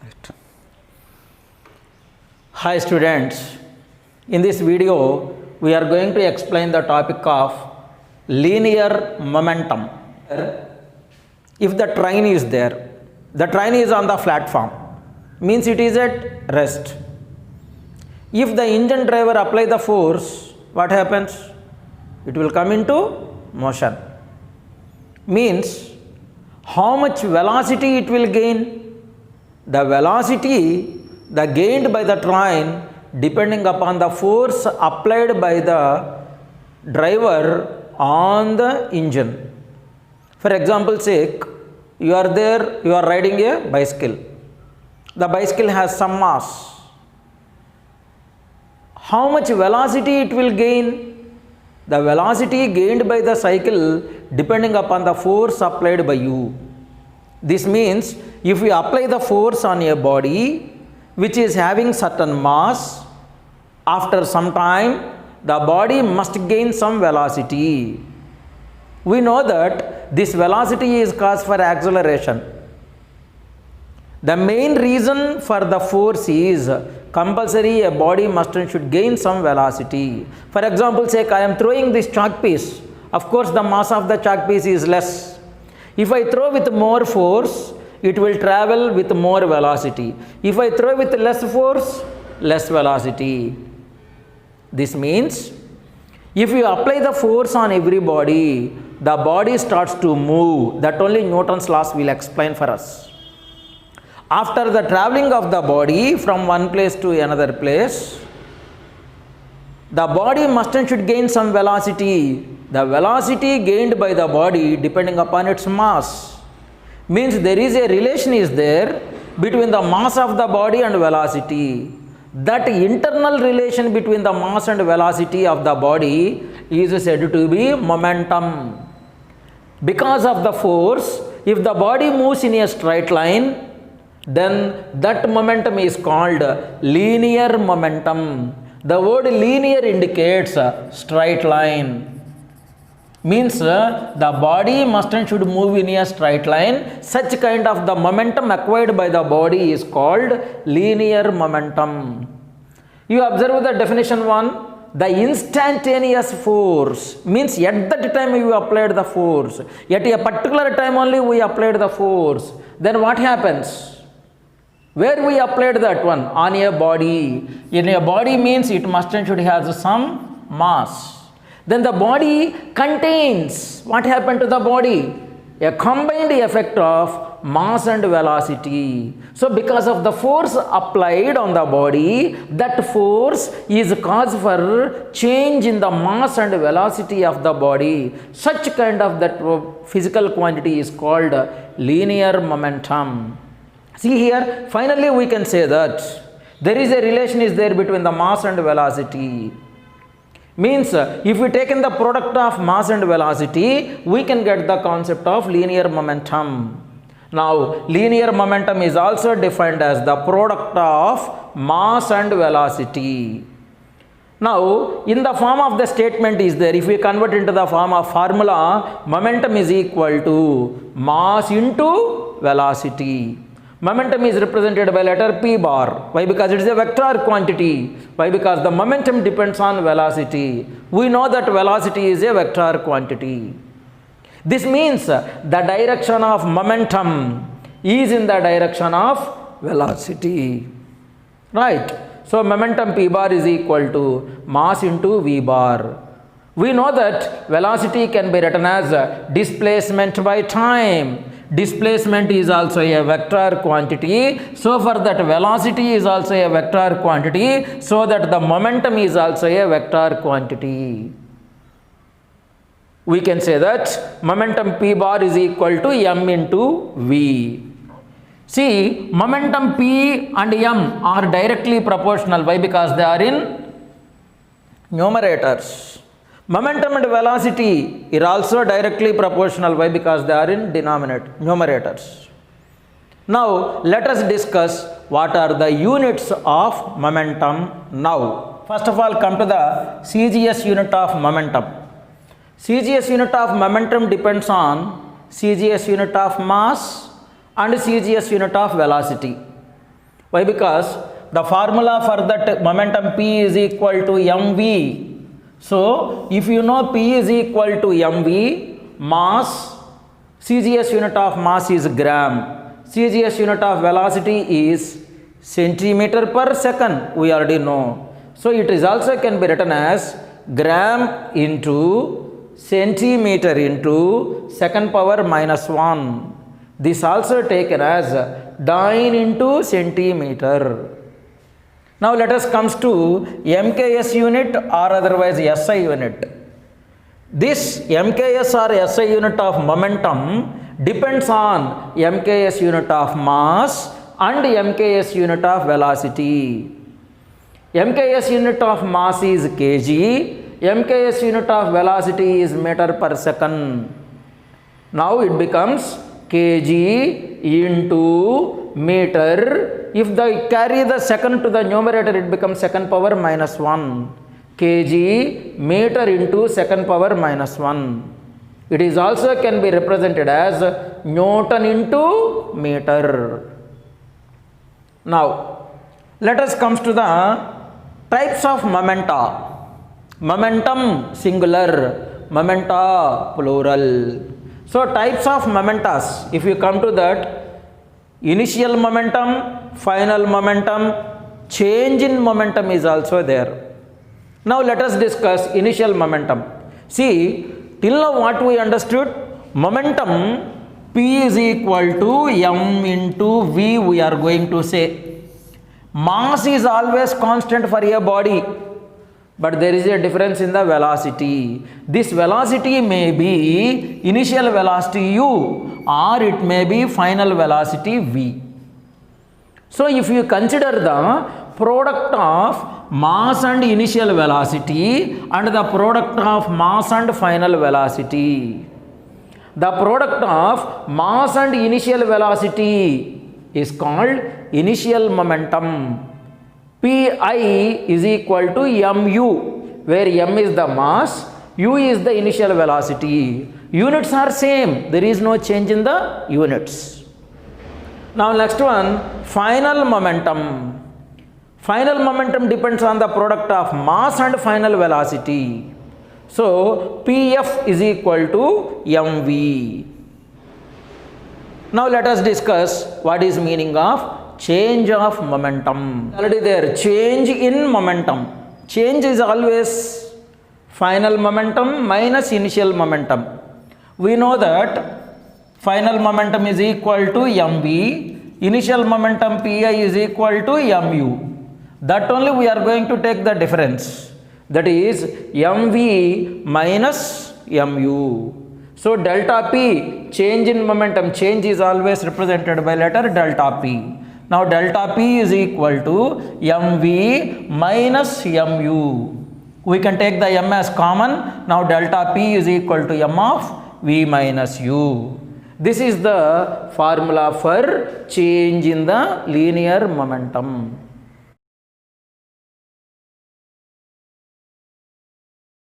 Right. Hi students, in this video we are going to explain the topic of linear momentum. If the train is there, the train is on the platform, means it is at rest. If the engine driver apply the force, what happens? It will come into motion. Means how much velocity it will gain? The velocity gained by the train depending upon the force applied by the driver on the engine. For example sake, you are there, you are riding a bicycle. The bicycle has some mass. How much velocity it will gain? The velocity gained by the cycle depending upon the force applied by you. This means if we apply the force on a body which is having certain mass, after some time the body must gain some velocity. We know that this velocity is cause for acceleration. The main reason for the force is compulsory a body must and should gain some velocity. For example, say I am throwing this chalk piece. Of course, the mass of the chalk piece is less. If I throw with more force, it will travel with more velocity. If I throw with less force, less velocity. This means if you apply the force on every body, the body starts to move. That only Newton's laws will explain for us. After the traveling of the body from one place to another place, the body must and should gain some velocity. The velocity gained by the body depending upon its mass. Means there is a relation is there between the mass of the body and velocity. That internal relation between the mass and velocity of the body is said to be momentum. Because of the force, if the body moves in a straight line, then that momentum is called linear momentum. The word linear indicates straight line. Means the body must and should move in a straight line. Such kind of the momentum acquired by the body is called linear momentum. You observe the definition 1. The instantaneous force means at that time you applied the force. At a particular time only we applied the force. Then what happens? Where we applied that one? On a body. In a body means it must and should have some mass. Then the body contains, what happened to the body? A combined effect of mass and velocity. So because of the force applied on the body, that force is cause for change in the mass and velocity of the body. Such kind of that physical quantity is called linear momentum. See here, finally we can say that there is a relation is there between the mass and velocity. Means if we take in the product of mass and velocity, we can get the concept of linear momentum. Now, linear momentum is also defined as the product of mass and velocity. Now, in the form of the statement is there, if we convert into the form of formula, momentum is equal to mass into velocity. Momentum is represented by letter P bar. Why? Because it is a vector quantity. Why? Because the momentum depends on velocity. We know that velocity is a vector quantity. This means the direction of momentum is in the direction of velocity. Right? So momentum P bar is equal to mass into V bar. We know that velocity can be written as displacement by time. Displacement is also a vector quantity. So for that velocity is also a vector quantity. So that the momentum is also a vector quantity. We can say that momentum P bar is equal to m into V. See, momentum P and m are directly proportional. Why? Because they are in numerators. Momentum and velocity are also directly proportional. Why? Because they are in numerators. Now, let us discuss what are the units of momentum now. First of all, come to the CGS unit of momentum. CGS unit of momentum depends on CGS unit of mass and CGS unit of velocity. Why? Because the formula for that momentum P is equal to mv. So if you know P is equal to mv, mass, CGS unit of mass is gram, CGS unit of velocity is centimeter per second, we already know. So it is also can be written as gram into centimeter into second power minus 1. This also taken as dyne into centimeter. Now let us comes to MKS unit or otherwise SI unit. This MKS or SI unit of momentum depends on MKS unit of mass and MKS unit of velocity. MKS unit of mass is kg, MKS unit of velocity is meter per second. Now it becomes kg into meter. If they carry the second to the numerator, it becomes second power minus 1. kg meter into second power minus 1. It is also can be represented as Newton into meter. Now let us comes to the types of momenta. Momentum singular, momenta plural. So types of momentas, if you come to that, initial momentum, final momentum, change in momentum is also there. Now let us discuss initial momentum. See, till now what we understood, momentum P is equal to m into v, we are going to say. Mass is always constant for a body, but there is a difference in the velocity. This velocity may be initial velocity u or it may be final velocity v. So if you consider the product of mass and initial velocity and the product of mass and final velocity, the product of mass and initial velocity is called initial momentum. Pi is equal to mu, where m is the mass, u is the initial velocity. Units are same, there is no change in the units. Now next one, final momentum. Final momentum depends on the product of mass and final velocity. So Pf is equal to mv. Now let us discuss what is meaning of change of momentum. Already there, change in momentum. Change is always final momentum minus initial momentum. We know that final momentum is equal to mv, initial momentum pi is equal to mu. That only we are going to take the difference, that is mv minus mu. So delta p, change in momentum, change is always represented by letter delta p. Now delta p is equal to mv minus mu. We can take the m as common. Now delta p is equal to m of v minus u. This is the formula for change in the linear momentum.